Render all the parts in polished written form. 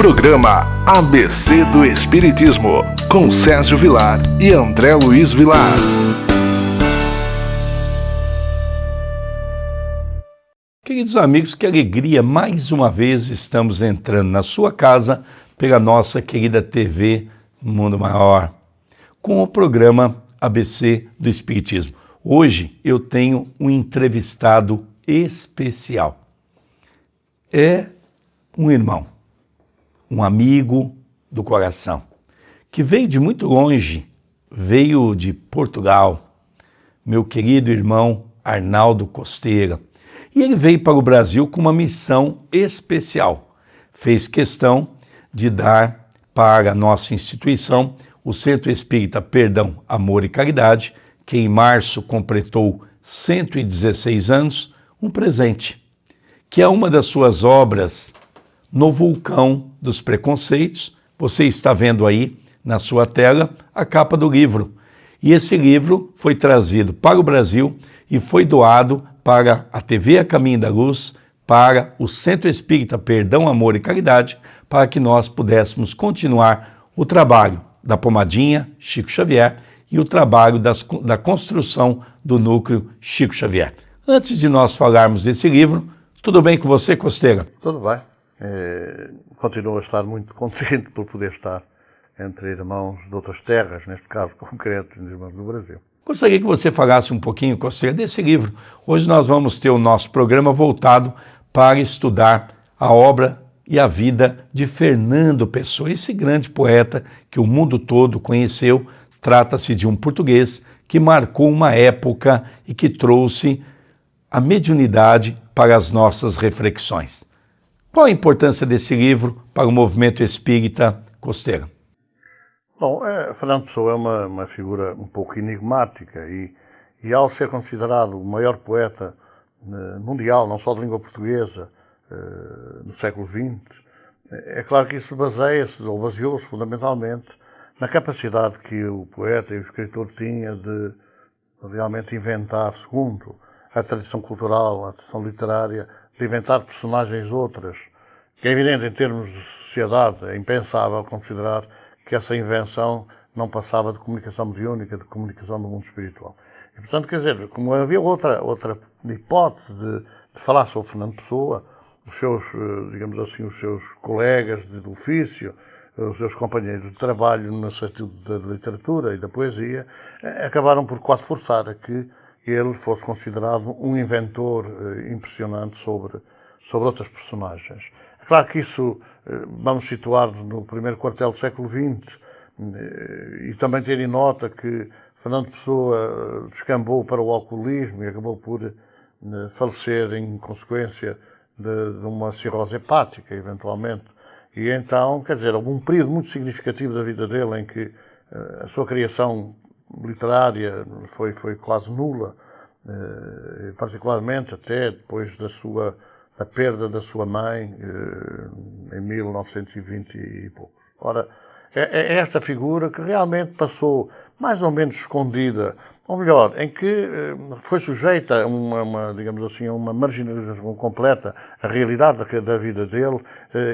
Programa ABC do Espiritismo, com Sérgio Vilar e André Luiz Vilar. Queridos amigos, que alegria, mais uma vez estamos entrando na sua casa pela nossa querida TV Mundo Maior, com o programa ABC do Espiritismo. Hoje eu tenho um entrevistado especial. É um irmão, um amigo do coração, que veio de muito longe, veio de Portugal, meu querido irmão Arnaldo Costeira. E ele veio para o Brasil com uma missão especial. Fez questão de dar para a nossa instituição, o Centro Espírita Perdão, Amor e Caridade, que em março completou 116 anos, um presente, que é uma das suas obras no vulcão dos preconceitos. Você está vendo aí na sua tela a capa do livro. E esse livro foi trazido para o Brasil e foi doado para a TV A Caminho da Luz, para o Centro Espírita Perdão, Amor e Caridade, para que nós pudéssemos continuar o trabalho da Pomadinha Chico Xavier e o trabalho da construção do núcleo Chico Xavier. Antes de nós falarmos desse livro, tudo bem com você, Costeira? Tudo bem. Continuo a estar muito contente por poder estar entre irmãos de outras terras, neste caso concreto, irmãos do Brasil. Gostaria que você falasse um pouquinho, Costeira, desse livro. Hoje nós vamos ter o nosso programa voltado para estudar a obra e a vida de Fernando Pessoa, esse grande poeta que o mundo todo conheceu. Trata-se de um português que marcou uma época e que trouxe a mediunidade para as nossas reflexões. Qual a importância desse livro para o movimento espírita, Costeira? Bom, Fernando Pessoa é uma figura um pouco enigmática e ao ser considerado o maior poeta mundial, não só de língua portuguesa, do século XX, é claro que isso baseou-se fundamentalmente na capacidade que o poeta e o escritor tinha de realmente inventar, segundo a tradição cultural, a tradição literária, de inventar personagens outras, que é evidente em termos de sociedade, é impensável considerar que essa invenção não passava de comunicação mediúnica, de comunicação do mundo espiritual. E, portanto, quer dizer, como havia outra hipótese de falar sobre Fernando Pessoa, os seus, digamos assim, os seus colegas de ofício, os seus companheiros de trabalho no sentido da literatura e da poesia, acabaram por quase forçar a que ele fosse considerado um inventor impressionante sobre outras personagens. É claro que isso vamos situar-nos no primeiro quartel do século XX e também ter em nota que Fernando Pessoa descambou para o alcoolismo e acabou por falecer em consequência de uma cirrose hepática, eventualmente. E então, quer dizer, houve um período muito significativo da vida dele em que a sua criação literária foi quase nula, particularmente até depois da perda da sua mãe em 1920 e poucos. Ora, é esta figura que realmente passou mais ou menos escondida, ou melhor, em que foi sujeita a digamos assim, a uma marginalização completa, a realidade da vida dele,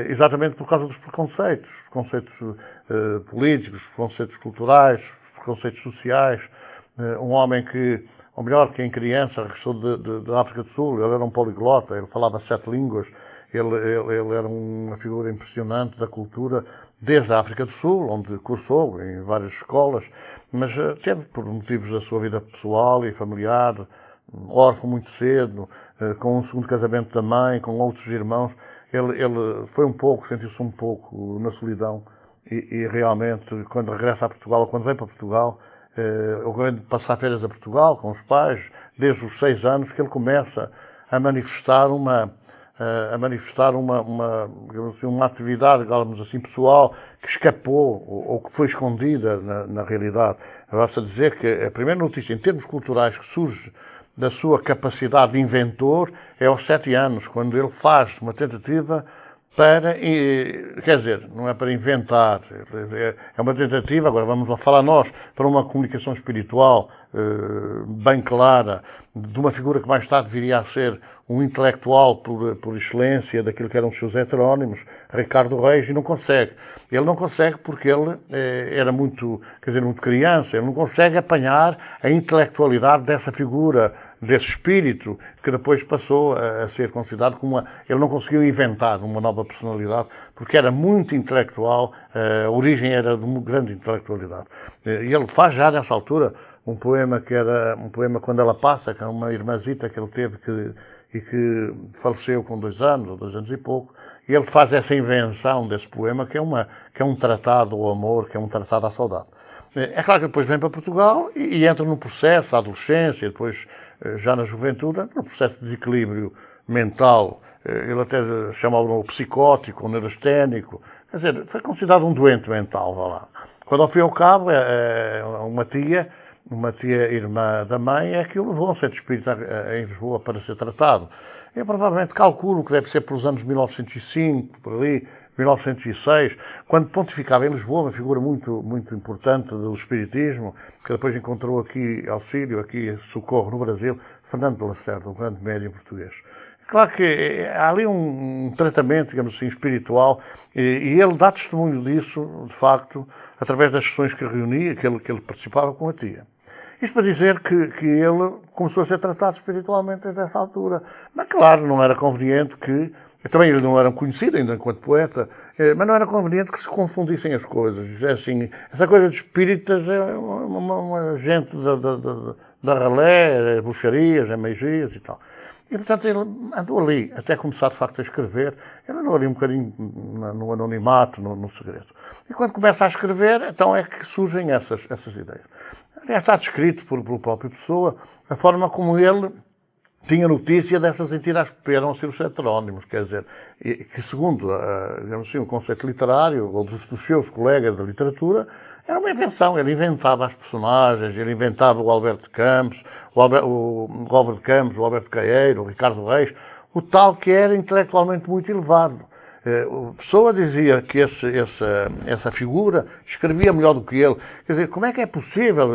exatamente por causa dos preconceitos políticos, preconceitos culturais, preconceitos sociais. Um homem que, ou melhor, que em criança regressou da África do Sul, ele era um poliglota, ele falava 7 línguas, ele era uma figura impressionante da cultura, desde a África do Sul, onde cursou em várias escolas, mas teve, por motivos da sua vida pessoal e familiar, órfão muito cedo, com um segundo casamento da mãe, com outros irmãos, ele sentiu-se um pouco na solidão e realmente, quando regressa a Portugal, ou quando vem para Portugal, ou de passar férias a Portugal com os pais, desde os 6 anos que ele começa a manifestar uma atividade, digamos assim, pessoal, que escapou ou que foi escondida na realidade. Basta dizer que a primeira notícia, em termos culturais, que surge da sua capacidade de inventor é aos 7 anos, quando ele faz uma tentativa para, quer dizer, não é para inventar, é uma tentativa, agora vamos lá falar nós, para uma comunicação espiritual bem clara, de uma figura que mais tarde viria a ser um intelectual por excelência daquilo que eram os seus heterónimos, Ricardo Reis, e não consegue. Ele não consegue porque ele era muito, quer dizer, muito criança, ele não consegue apanhar a intelectualidade dessa figura, desse espírito, que depois passou a ser considerado como ele não conseguiu inventar uma nova personalidade, porque era muito intelectual, a origem era de uma grande intelectualidade. E ele faz já nessa altura um poema que era um poema Quando Ela Passa, que é uma irmãzita que ele teve e que faleceu com 2 anos, ou 2 anos e pouco, e ele faz essa invenção desse poema, que é um tratado ao amor, que é um tratado à saudade. É claro que depois vem para Portugal e entra no processo, da adolescência, depois já na juventude, no processo de desequilíbrio mental. Ele até chamava-o psicótico, ou neurasténico. Quer dizer, foi considerado um doente mental, vá lá. Quando ao fim e ao cabo, uma tia irmã da mãe, é que o levou a um centro espírita em Lisboa para ser tratado. Eu provavelmente calculo que deve ser pelos anos 1905, por ali, 1906, quando pontificava em Lisboa, uma figura muito, muito importante do espiritismo, que depois encontrou aqui auxílio, aqui socorro no Brasil, Fernando de Lacerda, um grande médium português. Claro que há ali um tratamento, digamos assim, espiritual, e ele dá testemunho disso, de facto, através das sessões que reunia, que ele participava com a tia. Isto para dizer que ele começou a ser tratado espiritualmente desde essa altura. Mas, claro, não era conveniente que... Também ele não era conhecido ainda enquanto poeta, mas não era conveniente que se confundissem as coisas. É assim, essa coisa de espíritas é uma gente da ralé, bruxarias, magias e tal. E, portanto, ele andou ali, até começar, de facto, a escrever. Ele andou ali um bocadinho no anonimato, no segredo. E quando começa a escrever, então é que surgem essas ideias. Aliás, está descrito pelo próprio Pessoa a forma como ele tinha notícia dessas entidades que eram ser os heterónimos, quer dizer, que segundo, digamos assim, o conceito literário, ou dos seus colegas da literatura, era uma invenção. Ele inventava as personagens, ele inventava o Alberto Campos, o Álvaro de Campos, o Alberto Caeiro, o Ricardo Reis, o tal que era intelectualmente muito elevado. A Pessoa dizia que essa figura escrevia melhor do que ele. Quer dizer, como é que é possível?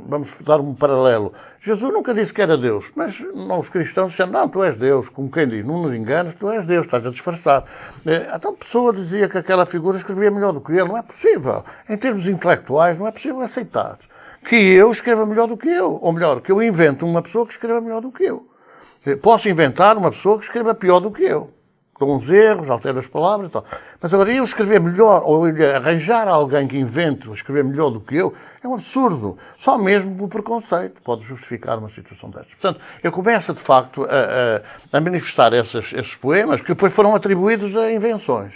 Vamos dar um paralelo. Jesus nunca disse que era Deus, mas os cristãos disseram, não, tu és Deus. Como quem diz, não nos enganes, tu és Deus, estás a disfarçar. Então a Pessoa dizia que aquela figura escrevia melhor do que ele. Não é possível. Em termos intelectuais, não é possível aceitar que eu escreva melhor do que eu. Ou melhor, que eu invento uma pessoa que escreva melhor do que eu. Posso inventar uma pessoa que escreva pior do que eu. Com uns erros, altera as palavras e tal. Mas agora, eu escrever melhor, ou arranjar alguém que invente escrever melhor do que eu, é um absurdo. Só mesmo por preconceito pode justificar uma situação destas. Portanto, ele começa, de facto, a manifestar esses poemas que depois foram atribuídos a invenções.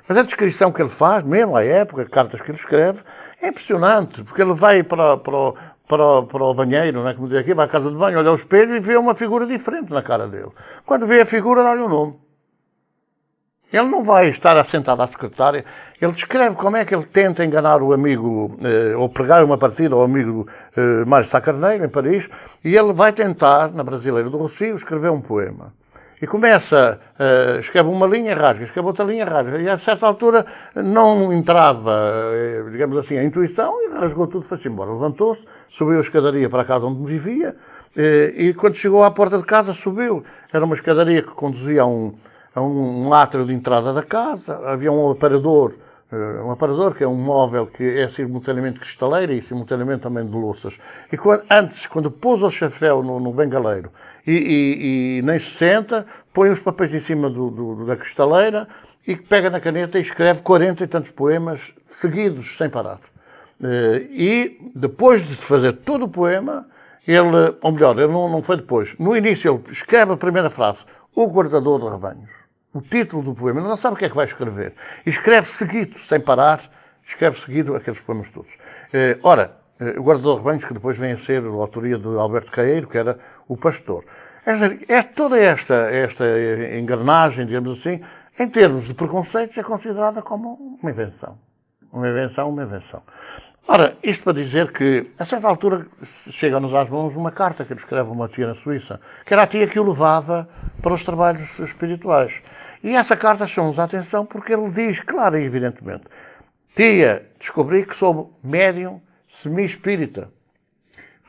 Mas a descrição que ele faz, mesmo à época, cartas que ele escreve, é impressionante, porque ele vai para o banheiro, não é? Como diz aqui, vai à casa de banho, olha ao espelho e vê uma figura diferente na cara dele. Quando vê a figura, dá-lhe o nome. Ele não vai estar assentado à secretária, ele descreve como é que ele tenta enganar o amigo, ou pregar uma partida ao amigo Mário Sá Carneiro, em Paris, e ele vai tentar, na Brasileira do Rocio, escrever um poema. E começa, escreve uma linha e rasga, escreve outra linha e rasga, e a certa altura não entrava, digamos assim, a intuição, e rasgou tudo e foi-se embora. Levantou-se, subiu a escadaria para a casa onde vivia, e quando chegou à porta de casa, subiu. Era uma escadaria que conduzia a um átrio de entrada da casa, havia um aparador que é um móvel que é simultaneamente cristaleira e simultaneamente também de louças. E quando pôs o chapéu no bengaleiro e nem se senta, põe os papéis em cima da cristaleira e pega na caneta e escreve 40 e tantos poemas seguidos, sem parar. E depois de fazer todo o poema, ele não foi depois. No início ele escreve a primeira frase, o guardador de rebanhos. O título do poema, ele não sabe o que é que vai escrever. E escreve seguido, sem parar, escreve seguido aqueles poemas todos. O Guardador de Rebanhos, que depois vem a ser a autoria de Alberto Caeiro, que era o pastor. Toda esta engrenagem, digamos assim, em termos de preconceitos, é considerada como uma invenção. Uma invenção. Ora, isto para dizer que, a certa altura, chega-nos às mãos uma carta que ele escreve uma tia na Suíça, que era a tia que o levava para os trabalhos espirituais. E essa carta chamou-nos a atenção porque ele diz, claro e evidentemente, tia, descobri que sou médium semi-espírita.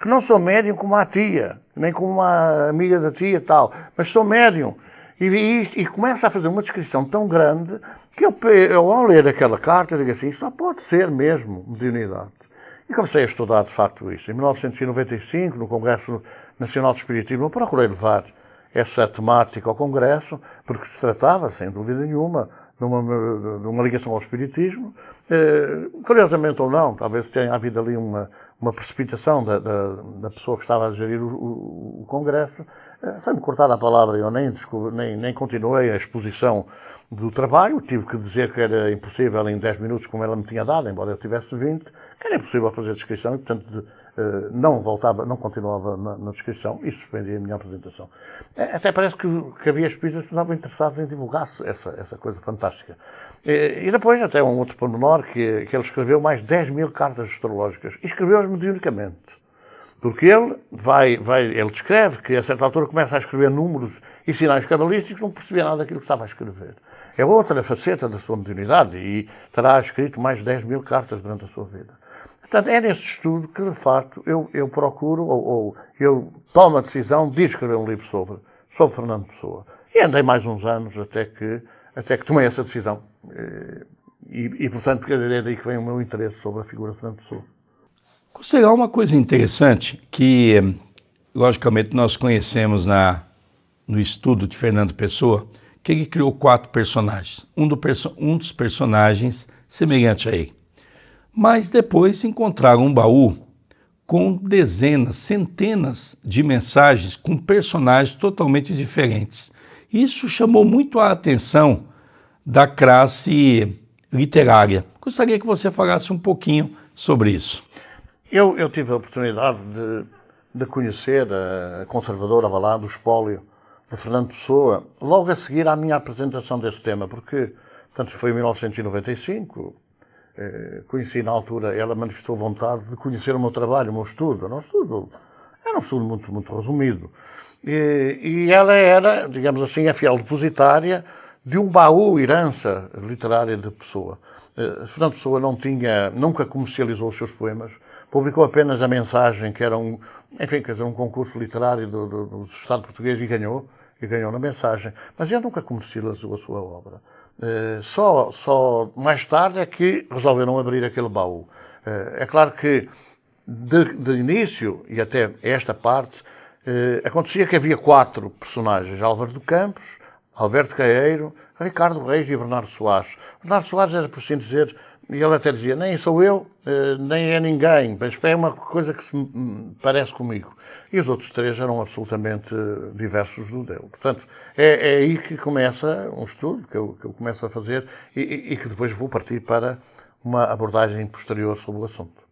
Que não sou médium como a tia, nem como uma amiga da tia e tal, mas sou médium. E começa a fazer uma descrição tão grande que eu ao ler aquela carta, eu digo assim, só pode ser mesmo mediunidade. E comecei a estudar de facto isso. Em 1995, no Congresso Nacional de Espiritismo, eu procurei levar essa temática ao Congresso, porque se tratava, sem dúvida nenhuma, de uma ligação ao Espiritismo. Curiosamente ou não, talvez tenha havido ali uma precipitação da pessoa que estava a gerir o Congresso. Foi-me cortada a palavra e eu nem continuei a exposição do trabalho. Tive que dizer que era impossível em 10 minutos, como ela me tinha dado, embora eu tivesse 20, que era impossível fazer a descrição e, portanto, não continuava na descrição e suspendi a minha apresentação. Até parece que havia espíritos que estavam interessados em divulgar essa coisa fantástica. E depois, até um outro pormenor, que ele escreveu mais 10 mil cartas astrológicas e escreveu-as mediunicamente. Porque ele descreve que a certa altura começa a escrever números e sinais cabalísticos, não percebia nada daquilo que estava a escrever. É outra faceta da sua mediunidade e terá escrito mais de 10 mil cartas durante a sua vida. Portanto, é nesse estudo que, de facto, eu procuro, ou eu tomo a decisão de escrever um livro sobre Fernando Pessoa. E andei mais uns anos até que tomei essa decisão. Portanto, é daí que vem o meu interesse sobre a figura de Fernando Pessoa. Considerar uma coisa interessante que, logicamente, nós conhecemos no estudo de Fernando Pessoa, que ele criou 4 personagens. Um dos personagens semelhante a ele. Mas depois encontraram um baú com dezenas, centenas de mensagens com personagens totalmente diferentes. Isso chamou muito a atenção da classe literária. Gostaria que você falasse um pouquinho sobre isso. Eu tive a oportunidade de conhecer a conservadora Avalado, o espólio de Fernando Pessoa, logo a seguir à minha apresentação desse tema, porque, portanto, foi em 1995, conheci na altura, ela manifestou vontade de conhecer o meu trabalho, o meu estudo. Era um estudo muito, muito resumido. E ela era, digamos assim, a fiel depositária de um baú herança literária de Pessoa. Fernando Pessoa nunca comercializou os seus poemas, publicou apenas a mensagem, que era um concurso literário do Estado português e ganhou na mensagem, mas ele nunca comercializou a sua obra. Só mais tarde é que resolveram abrir aquele baú. É claro que de início, e até esta parte, acontecia que havia 4 personagens: Álvaro do Campos, Alberto Caeiro, Ricardo Reis e Bernardo Soares. Bernardo Soares era, por assim dizer, e ele até dizia, nem sou eu, nem é ninguém, mas é uma coisa que se parece comigo. E os outros 3 eram absolutamente diversos do dele. Portanto, é aí que começa um estudo que eu começo a fazer e que depois vou partir para uma abordagem posterior sobre o assunto.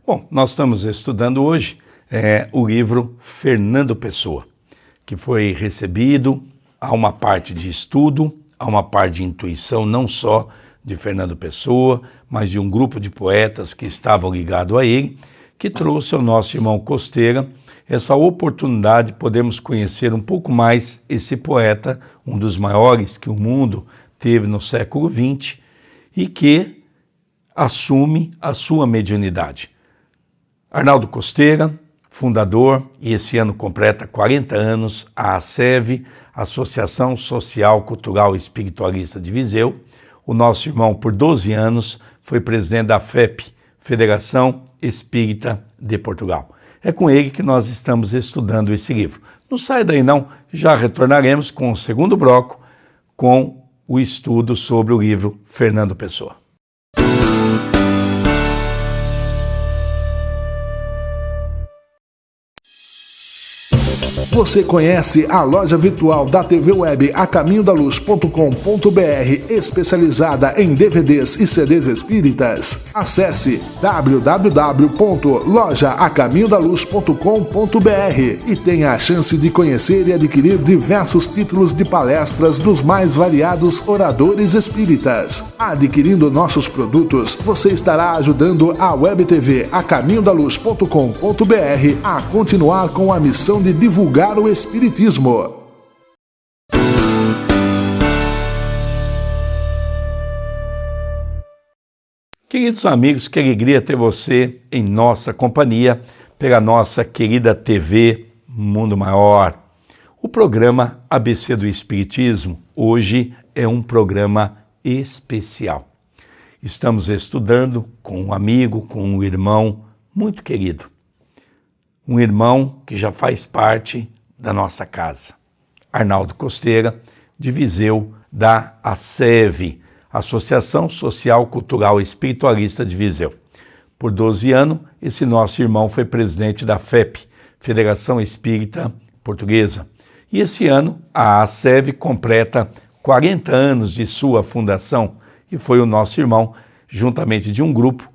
Bom, nós estamos estudando hoje o livro Fernando Pessoa, que foi recebido a uma parte de estudo, a uma parte de intuição, não só de Fernando Pessoa, mas de um grupo de poetas que estavam ligados a ele, que trouxe ao nosso irmão Costeira essa oportunidade de podermos conhecer um pouco mais esse poeta, um dos maiores que o mundo teve no século XX, e que assume a sua mediunidade. Arnaldo Costeira, fundador, e esse ano completa 40 anos, a ASEV, Associação Social, Cultural e Espiritualista de Viseu. O nosso irmão, por 12 anos, foi presidente da FEP, Federação Espírita de Portugal. É com ele que nós estamos estudando esse livro. Não sai daí não, já retornaremos com o segundo bloco, com o estudo sobre o livro Fernando Pessoa. Você conhece a loja virtual da TV Web acaminhodaluz.com.br, especializada em DVDs e CDs espíritas? Acesse www.lojaacaminhodaluz.com.br e tenha a chance de conhecer e adquirir diversos títulos de palestras dos mais variados oradores espíritas. Adquirindo nossos produtos, você estará ajudando a Web TV acaminhodaluz.com.br a continuar com a missão de divulgar o Espiritismo. Queridos amigos, que alegria ter você em nossa companhia pela nossa querida TV Mundo Maior. O programa ABC do Espiritismo hoje é um programa especial. Estamos estudando com um amigo, com um irmão muito querido. Um irmão que já faz parte da nossa casa. Arnaldo Costeira, de Viseu, da ASEV, Associação Social Cultural Espiritualista de Viseu. Por 12 anos, esse nosso irmão foi presidente da FEP, Federação Espírita Portuguesa. E esse ano, a ASEV completa 40 anos de sua fundação e foi o nosso irmão, juntamente de um grupo,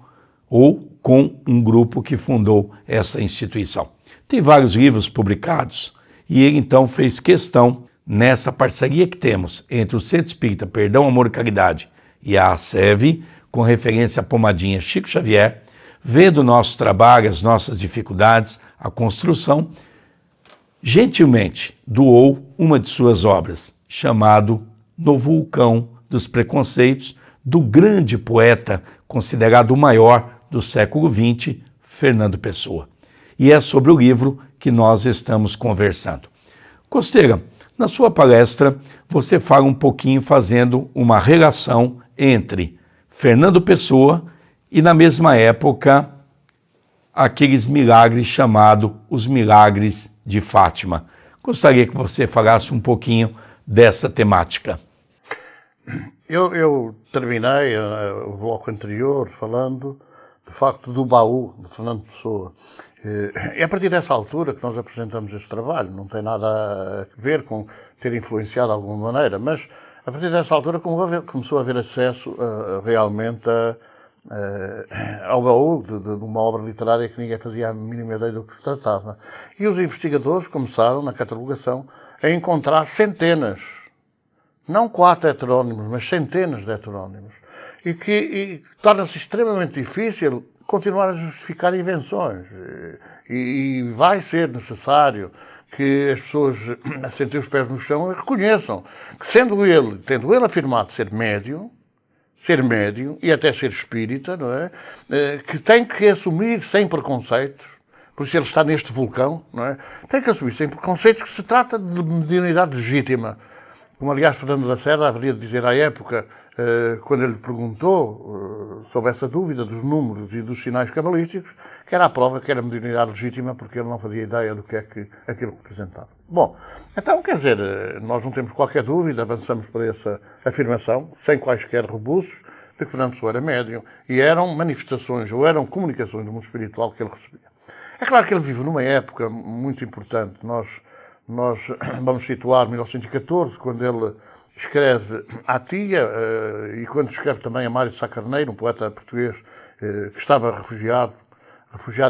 ou com um grupo que fundou essa instituição. Tem vários livros publicados e ele então fez questão, nessa parceria que temos entre o Centro Espírita Perdão, Amor e Caridade e a ASEV, com referência à pomadinha Chico Xavier, vendo o nosso trabalho, as nossas dificuldades, a construção, gentilmente doou uma de suas obras, chamado No Vulcão dos Preconceitos, do grande poeta, considerado o maior do século XX, Fernando Pessoa. E é sobre o livro que nós estamos conversando. Costeira, na sua palestra, você fala um pouquinho fazendo uma relação entre Fernando Pessoa e, na mesma época, aqueles milagres chamados os milagres de Fátima. Gostaria que você falasse um pouquinho dessa temática. Eu terminei o bloco anterior falando, de facto, do baú de Fernando Pessoa. É a partir dessa altura que nós apresentamos este trabalho, não tem nada a ver com ter influenciado de alguma maneira, mas a partir dessa altura começou a haver acesso realmente ao baú de uma obra literária que ninguém fazia a mínima ideia do que se tratava. E os investigadores começaram, na catalogação, a encontrar centenas, não 4 heterónimos, mas centenas de heterónimos, e que torna-se extremamente difícil continuar a justificar invenções. E vai ser necessário que as pessoas assentem os pés no chão e reconheçam que, tendo ele afirmado ser médium e até ser espírita, não é? Que tem que assumir sem preconceitos, por isso ele está neste vulcão, não é? Tem que assumir sem preconceitos que se trata de mediunidade legítima. Como, aliás, Fernando Lacerda haveria de dizer à época, quando ele perguntou sobre essa dúvida dos números e dos sinais cabalísticos, que era a prova que era mediunidade legítima, porque ele não fazia ideia do que é que aquilo representava. Bom, então, quer dizer, nós não temos qualquer dúvida, avançamos para essa afirmação, sem quaisquer rebuços, de que Fernando Pessoa era médium, e eram manifestações, ou eram comunicações do mundo espiritual que ele recebia. É claro que ele vive numa época muito importante. Nós vamos situar 1914, quando ele escreve à tia, e quando escreve também a Mário de Sá Carneiro, um poeta português que estava refugiado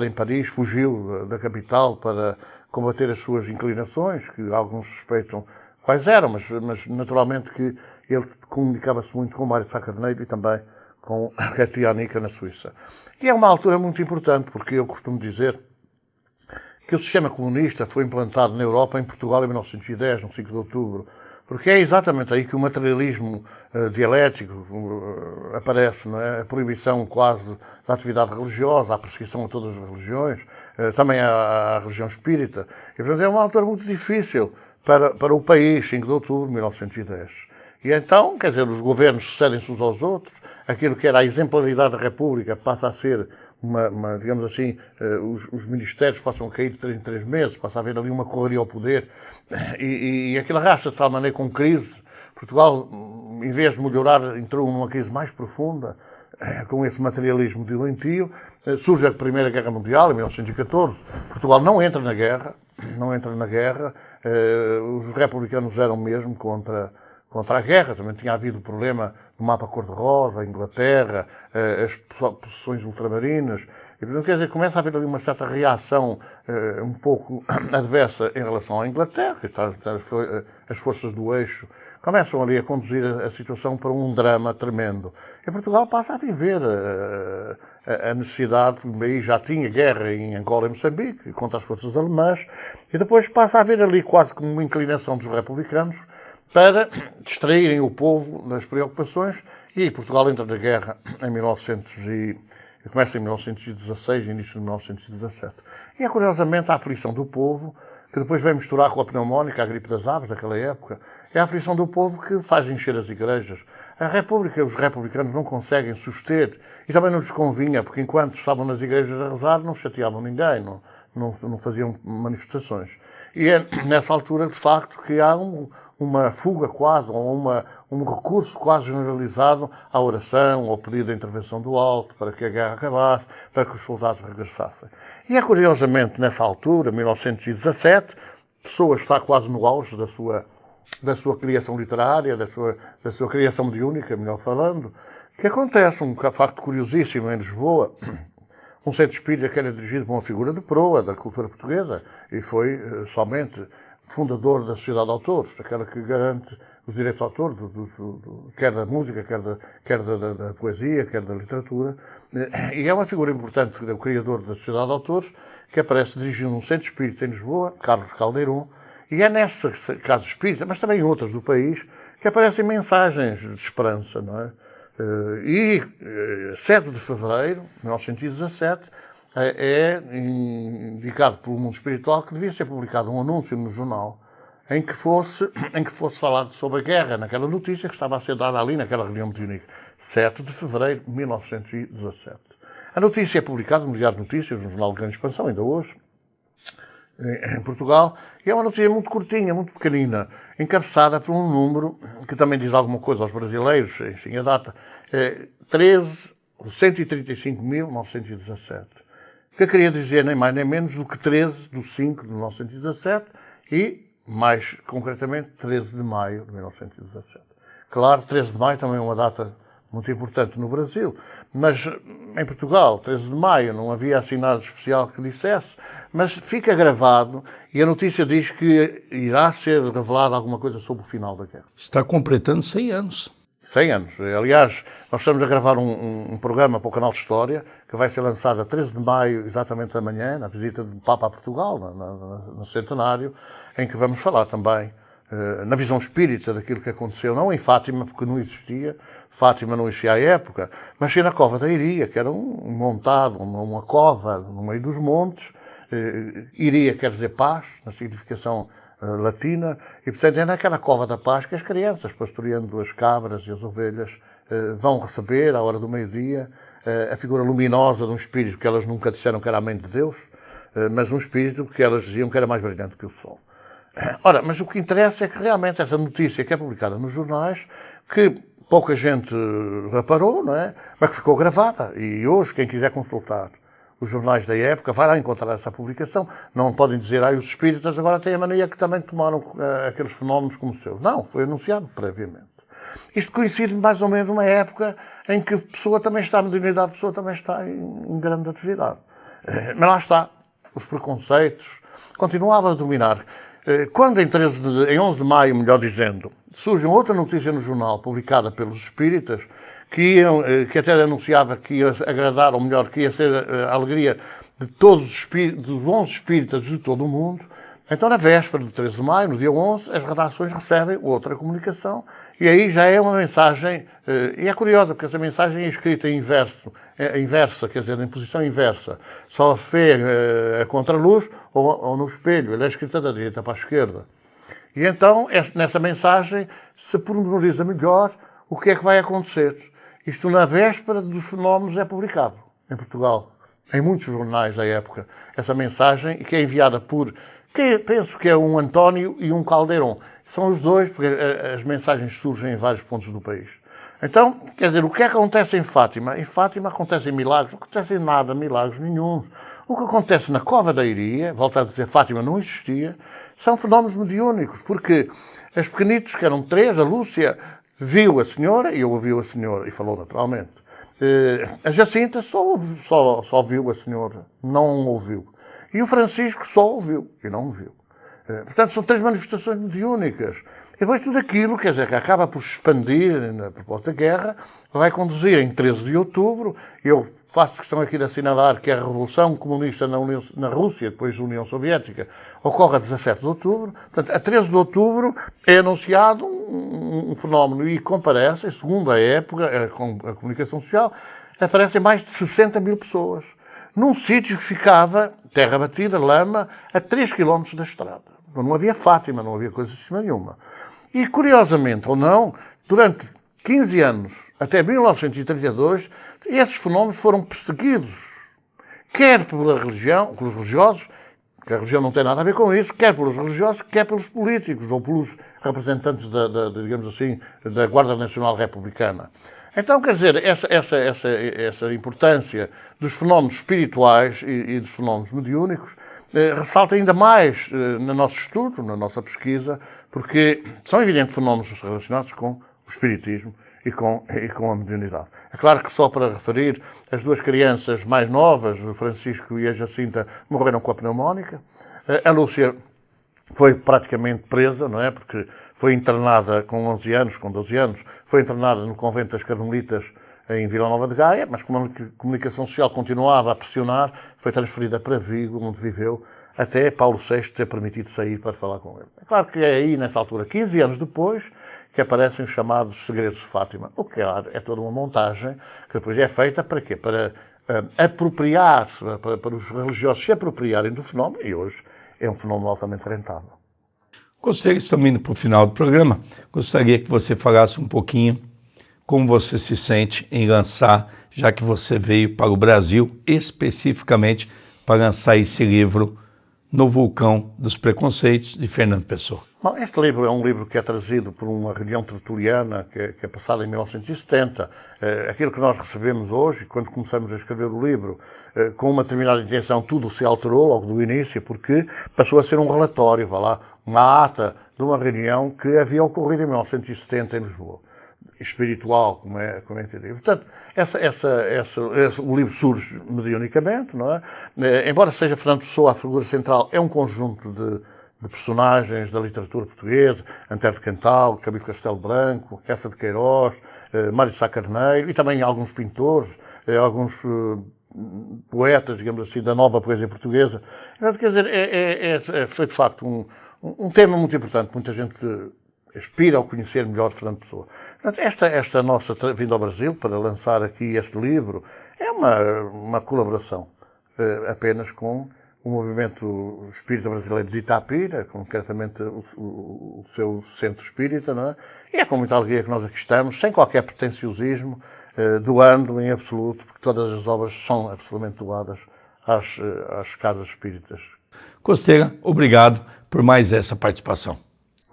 em Paris, fugiu da capital para combater as suas inclinações, que alguns suspeitam quais eram, mas naturalmente que ele comunicava-se muito com o Mário de Sá Carneiro e também com a tia Anica na Suíça. E é uma altura muito importante, porque eu costumo dizer que o sistema comunista foi implantado na Europa, em Portugal, em 1910, no 5 de outubro, porque é exatamente aí que o materialismo dialético aparece, não é? A proibição quase da atividade religiosa, a perseguição a todas as religiões, também a religião espírita. E, portanto, é uma altura muito difícil para o país, 5 de outubro de 1910. E então, quer dizer, os governos sucedem-se uns aos outros, aquilo que era a exemplaridade da República passa a ser digamos assim, os ministérios passam a cair de 3 em 3 meses, passa a haver ali uma correria ao poder, e aquilo arrasta-se de tal maneira com crise. Portugal, em vez de melhorar, entrou numa crise mais profunda, com esse materialismo doentio, surge a Primeira Guerra Mundial, em 1914. Portugal não entra na guerra, os republicanos eram mesmo contra a guerra. Também tinha havido o problema do mapa cor-de-rosa, a Inglaterra, as possessões ultramarinas. E, portanto, quer dizer, começa a haver ali uma certa reação um pouco adversa em relação à Inglaterra. As forças do eixo começam ali a conduzir a situação para um drama tremendo. E Portugal passa a viver a necessidade, aí já tinha guerra em Angola e Moçambique, contra as forças alemãs, e depois passa a haver ali quase como uma inclinação dos republicanos para distraírem o povo das preocupações, e aí Portugal entra na guerra começa em 1916 e início de 1917. E é curiosamente a aflição do povo, que depois vem misturar com a pneumónica, a gripe das aves daquela época, é a aflição do povo que faz encher as igrejas. A República, os republicanos não conseguem suster, e também não lhes convinha, porque enquanto estavam nas igrejas a rezar, não chateavam ninguém, não faziam manifestações. E é nessa altura, de facto, que há uma fuga quase, ou um recurso quase generalizado à oração, ao pedido de intervenção do alto, para que a guerra acabasse, para que os soldados regressassem. E é curiosamente, nessa altura, 1917, Pessoa está quase no auge da sua criação literária, da sua criação mediúnica, melhor falando, que acontece um facto curiosíssimo em Lisboa. Um centro espírita que era dirigido por uma figura de proa da cultura portuguesa e foi somente fundador da Sociedade de Autores, aquela que garante os direitos de autor, quer da música, quer da poesia, quer da literatura. E é uma figura importante, o criador da Sociedade de Autores, que aparece dirigindo um centro espírita em Lisboa, Carlos Caldeirão, e é nessa casa espírita, mas também em outras do país, que aparecem mensagens de esperança, não é? E 7 de fevereiro de 1917 é indicado pelo mundo espiritual que devia ser publicado um anúncio no jornal em que fosse falado sobre a guerra, naquela notícia que estava a ser dada ali naquela reunião mediúnica. 7 de fevereiro de 1917. A notícia é publicada no Diário de Notícias, no jornal de grande expansão, ainda hoje, em Portugal, e é uma notícia muito curtinha, muito pequenina, encabeçada por um número que também diz alguma coisa aos brasileiros, enfim, a data, 135.917, que queria dizer nem mais nem menos do que 13 de 5 de 1917 e, mais concretamente, 13 de maio de 1917. Claro, 13 de maio também é uma data muito importante no Brasil, mas em Portugal, 13 de maio, não havia assim nada especial que dissesse, mas fica gravado e a notícia diz que irá ser revelada alguma coisa sobre o final da guerra. Está completando 100 anos. 100 anos. Aliás, nós estamos a gravar um programa para o canal de História, que vai ser lançado a 13 de maio, exatamente amanhã, na visita do Papa a Portugal, no centenário, em que vamos falar também na visão espírita daquilo que aconteceu, não em Fátima, porque não existia, Fátima não existia à época, mas sim na Cova da Iria, que era montado, uma cova no meio dos montes. Iria quer dizer paz, na significação latina, e portanto é naquela Cova da Paz que as crianças, pastoreando as cabras e as ovelhas, vão receber, à hora do meio-dia, a figura luminosa de um espírito que elas nunca disseram que era a mãe de Deus, mas um espírito que elas diziam que era mais brilhante que o sol. Ora, mas o que interessa é que realmente essa notícia que é publicada nos jornais, que pouca gente reparou, não é? Mas que ficou gravada, e hoje quem quiser consultar os jornais da época vai lá encontrar essa publicação. Não podem dizer, os espíritas agora têm a mania que também tomaram aqueles fenómenos como seus. Não, foi anunciado previamente. Isto coincide mais ou menos numa época em que a Pessoa também está, a mediunidade de Pessoa também está em grande atividade. Mas lá está, os preconceitos continuavam a dominar. Quando em 11 de maio, melhor dizendo, surge outra notícia no jornal, publicada pelos espíritas, que até anunciava que ia agradar, ou melhor, que ia ser a alegria de todos os espíritas, dos 11 espíritas de todo o mundo. Então, na véspera de 13 de maio, no dia 11, as redações recebem outra comunicação, e aí já é uma mensagem, e é curiosa, porque essa mensagem é escrita em inversa, quer dizer, em posição inversa. Só a fé a contraluz ou no espelho, ela é escrita da direita para a esquerda. E então, nessa mensagem, se pormenoriza melhor o que é que vai acontecer. Isto na véspera dos fenómenos é publicado em Portugal, em muitos jornais da época, essa mensagem, que é enviada por, penso que é um António e um Caldeirão. São os dois, porque as mensagens surgem em vários pontos do país. Então, quer dizer, o que é que acontece em Fátima? Em Fátima acontecem milagres, não acontecem nada, milagres nenhum. O que acontece na Cova da Iria, volto a dizer, Fátima não existia, são fenómenos mediúnicos, porque as pequenitos, que eram 3, a Lúcia viu a senhora e ouviu a senhora, e falou naturalmente. A Jacinta só viu a senhora, não ouviu. E o Francisco só ouviu e não viu. Portanto, são 3 manifestações mediúnicas. E depois tudo aquilo, quer dizer, que acaba por se expandir na proposta da guerra, vai conduzir em 13 de outubro, eu faço questão aqui de assinalar que a Revolução Comunista na Rússia, depois da União Soviética, ocorre a 17 de outubro. Portanto, a 13 de outubro é anunciado um fenómeno e comparecem, segundo a época, a comunicação social, aparecem mais de 60 mil pessoas, num sítio que ficava, terra batida, lama, a 3 km da estrada. Não havia Fátima, não havia coisa de cima nenhuma. E, curiosamente ou não, durante 15 anos, até 1932, esses fenómenos foram perseguidos, quer pela religião, pelos religiosos, que a religião não tem nada a ver com isso, quer pelos religiosos, quer pelos políticos, ou pelos representantes digamos assim, da Guarda Nacional Republicana. Então, quer dizer, essa importância dos fenómenos espirituais e dos fenómenos mediúnicos ressalta ainda mais no nosso estudo, na nossa pesquisa, porque são evidentes fenómenos relacionados com o espiritismo e com a mediunidade. É claro que só para referir, as 2 crianças mais novas, o Francisco e a Jacinta, morreram com a pneumónica. A Lúcia foi praticamente presa, não é? Porque foi internada com 11 anos, com 12 anos, foi internada no convento das Carmelitas em Vila Nova de Gaia, mas como a comunicação social continuava a pressionar, foi transferida para Vigo, onde viveu, até Paulo VI ter permitido sair para falar com ele. É claro que é aí, nessa altura, 15 anos depois, que aparecem os chamados segredos de Fátima. O que é toda uma montagem que depois é feita para quê? Para apropriar-se, para os religiosos se apropriarem do fenómeno, e hoje é um fenómeno altamente rentável. Gostaria, estamos indo para o final do programa, gostaria que você falasse um pouquinho como você se sente em lançar, já que você veio para o Brasil especificamente para lançar esse livro No Vulcão dos Preconceitos, de Fernando Pessoa. Bom, este livro é um livro que é trazido por uma reunião tertuliana que é passada em 1970. Aquilo que nós recebemos hoje, quando começamos a escrever o livro, com uma determinada intenção, tudo se alterou logo do início, porque passou a ser um relatório, uma ata de uma reunião que havia ocorrido em 1970 em Lisboa. Espiritual, como é entendido. Portanto, o livro surge mediunicamente, não é? Embora seja Fernando Pessoa a figura central, é um conjunto de personagens da literatura portuguesa, Antero de Cantal, Camilo Castelo Branco, Essa de Queiroz, Mário de Sá Carneiro, e também alguns pintores, alguns poetas, digamos assim, da nova poesia portuguesa. Quer dizer, foi de facto um tema muito importante, muita gente aspira a conhecer melhor Fernando Pessoa. Portanto, esta nossa vinda ao Brasil para lançar aqui este livro é uma colaboração apenas com o movimento espírita brasileiro de Itapira, concretamente o seu centro espírita, não é? E é com muita alegria que nós aqui estamos, sem qualquer pretenciosismo, doando em absoluto, porque todas as obras são absolutamente doadas às casas espíritas. Costeira, obrigado por mais essa participação.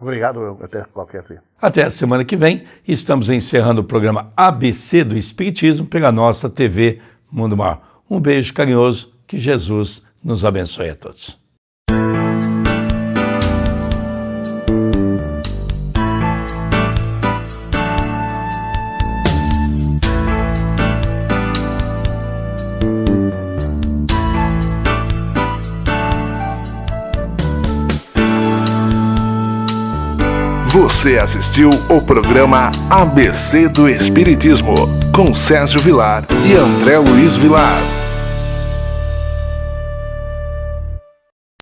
Obrigado, até qualquer dia. Até a semana que vem, estamos encerrando o programa ABC do Espiritismo pela nossa TV Mundo Maior. Um beijo carinhoso, que Jesus nos abençoe a todos. Você assistiu o programa ABC do Espiritismo, com Sérgio Vilar e André Luiz Vilar.